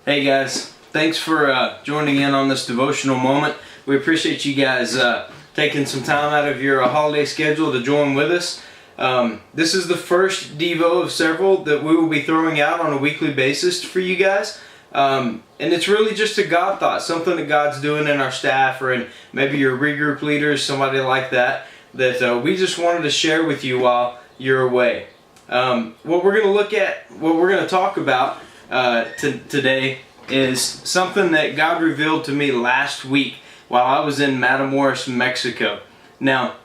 Hey guys, thanks for joining in on this devotional moment. We appreciate you guys taking some time out of your holiday schedule to join with us. This is the first Devo of several that we will be throwing out on a weekly basis for you guys. And it's really just a God thought, something that God's doing in our staff or in maybe your regroup leaders, somebody like that we just wanted to share with you while you're away. What we're going to look at, what we're going to talk about today is something that God revealed to me last week while I was in Matamoros, Mexico. Now,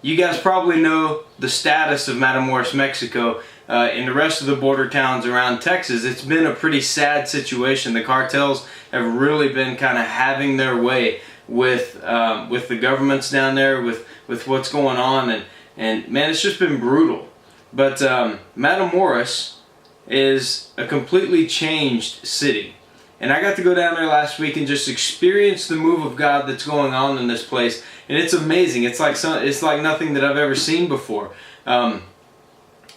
you guys probably know the status of Matamoros, Mexico. In the rest of the border towns around Texas, it's been a pretty sad situation. The cartels have really been kind of having their way with the governments down there, with what's going on, and man, it's just been brutal. But Matamoros is a completely changed city. And I got to go down there last week and just experience the move of God that's going on in this place. And it's amazing. It's like nothing that I've ever seen before. God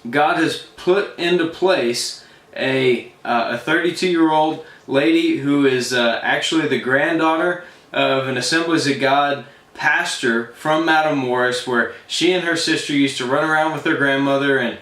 has put into place a 32-year-old lady who is actually the granddaughter of an Assemblies of God pastor from Matamoros, where she and her sister used to run around with their grandmother, and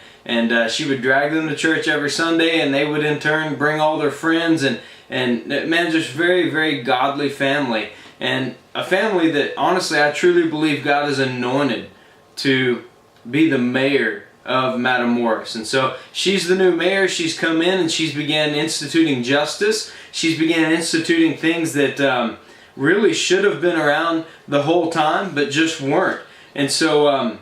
she would drag them to church every Sunday, and they would in turn bring all their friends, and man, just very, very godly family, and a family that honestly I truly believe God has anointed to be the mayor of Matamoros. And so she's the new mayor. She's come in and she's began instituting justice. She's began instituting things that really should have been around the whole time, but just weren't. And so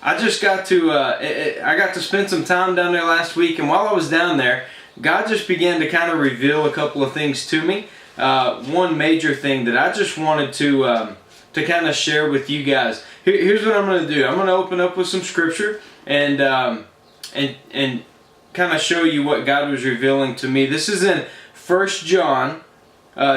I just got to I got to spend some time down there last week, and while I was down there, God just began to kind of reveal a couple of things to me. One major thing that I just wanted to kind of share with you guys. Here's what I'm going to do. I'm going to open up with some scripture and kind of show you what God was revealing to me. This is in 1 John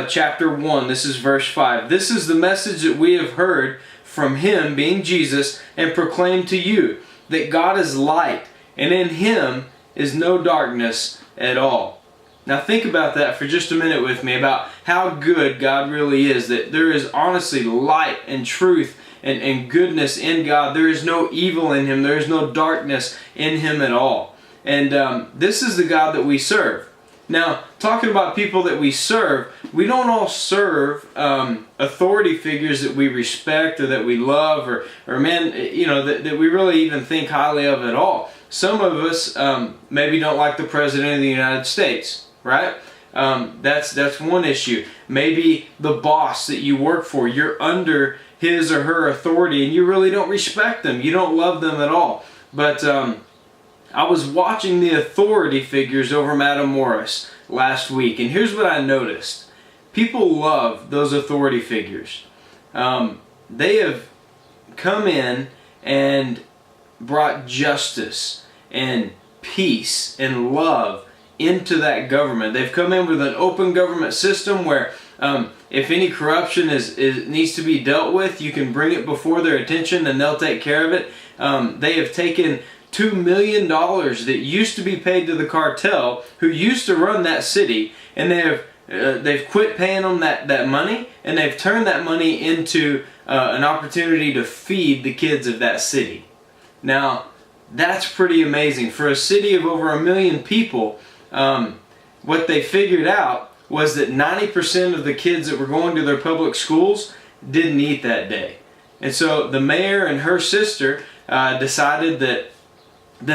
chapter 1. This is verse 5. This is the message that we have heard from Him, being Jesus, and proclaimed to you, that God is light, and in Him is no darkness at all. Now think about that for just a minute with me, about how good God really is, that there is honestly light and truth and goodness in God. There is no evil in Him. There is no darkness in Him at all. And this is the God that we serve. Now, talking about people that we serve, we don't all serve authority figures that we respect or that we love or men, you know, that we really even think highly of at all. Some of us maybe don't like the President of the United States, right? That's one issue. Maybe the boss that you work for, you're under his or her authority and you really don't respect them. You don't love them at all. But I was watching the authority figures over Matamoros last week, and here's what I noticed. People love those authority figures. They have come in and brought justice and peace and love into that government. They've come in with an open government system where if any corruption needs to be dealt with, you can bring it before their attention and they'll take care of it. They have taken $2 million that used to be paid to the cartel who used to run that city, and they've quit paying them that money, and they've turned that money into an opportunity to feed the kids of that city. Now, that's pretty amazing. For a city of over 1 million people, what they figured out was that 90% of the kids that were going to their public schools didn't eat that day. And so the mayor and her sister decided that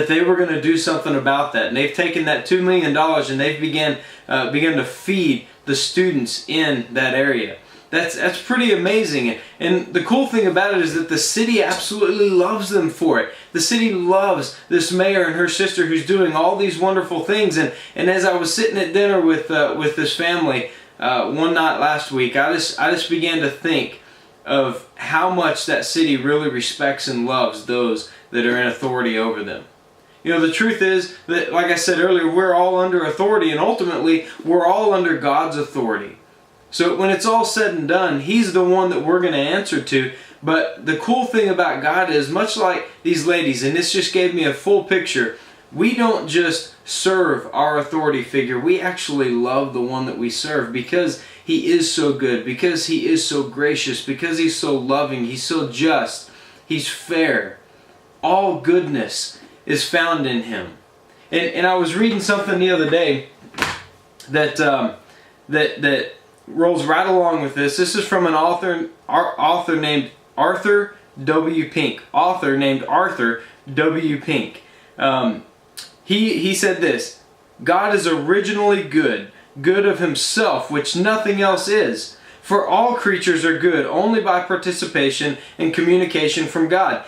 they were going to do something about that. And they've taken that $2 million and they've began to feed the students in that area. That's pretty amazing. And the cool thing about it is that the city absolutely loves them for it. The city loves this mayor and her sister who's doing all these wonderful things. And as I was sitting at dinner with this family one night last week, I just began to think of how much that city really respects and loves those that are in authority over them. You know, the truth is that, like I said earlier, we're all under authority, and ultimately we're all under God's authority. So when it's all said and done, He's the one that we're going to answer to. But the cool thing about God is, much like these ladies, and this just gave me a full picture, we don't just serve our authority figure, we actually love the one that we serve because he is so good, because he is so gracious, because he's so loving, he's so just, he's fair. All goodness is found in him. And I was reading something the other day that that rolls right along with this. This is from an author named Arthur W. Pink. Author named Arthur W. Pink. He said this: God is originally good, good of himself, which nothing else is. For all creatures are good only by participation and communication from God.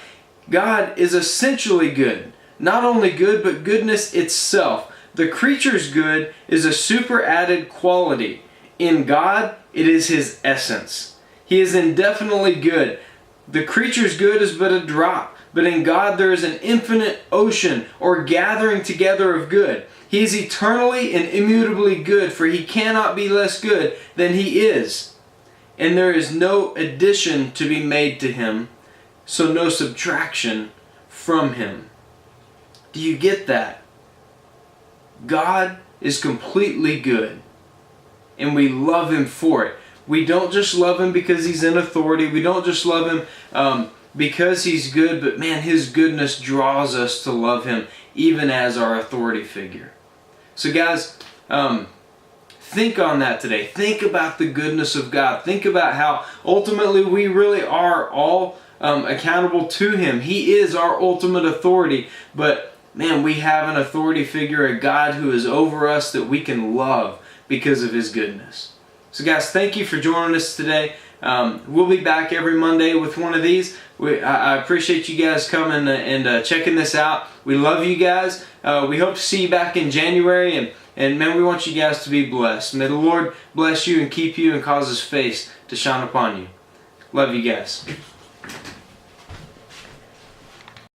God is essentially good. Not only good, but goodness itself. The creature's good is a superadded quality. In God, it is his essence. He is indefinitely good. The creature's good is but a drop, but in God there is an infinite ocean or gathering together of good. He is eternally and immutably good, for he cannot be less good than he is. And there is no addition to be made to him, so no subtraction from him. Do you get that? God is completely good, and we love him for it. We don't just love him because he's in authority. We don't just love him because he's good, but man, his goodness draws us to love him even as our authority figure. So guys, think on that today. Think about the goodness of God. Think about how ultimately we really are all accountable to him. He is our ultimate authority, but man, we have an authority figure, a God who is over us that we can love because of his goodness. So guys, thank you for joining us today. We'll be back every Monday with one of these. I appreciate you guys coming and checking this out. We love you guys. We hope to see you back in January, and man, we want you guys to be blessed. May the Lord bless you and keep you and cause his face to shine upon you. Love you guys.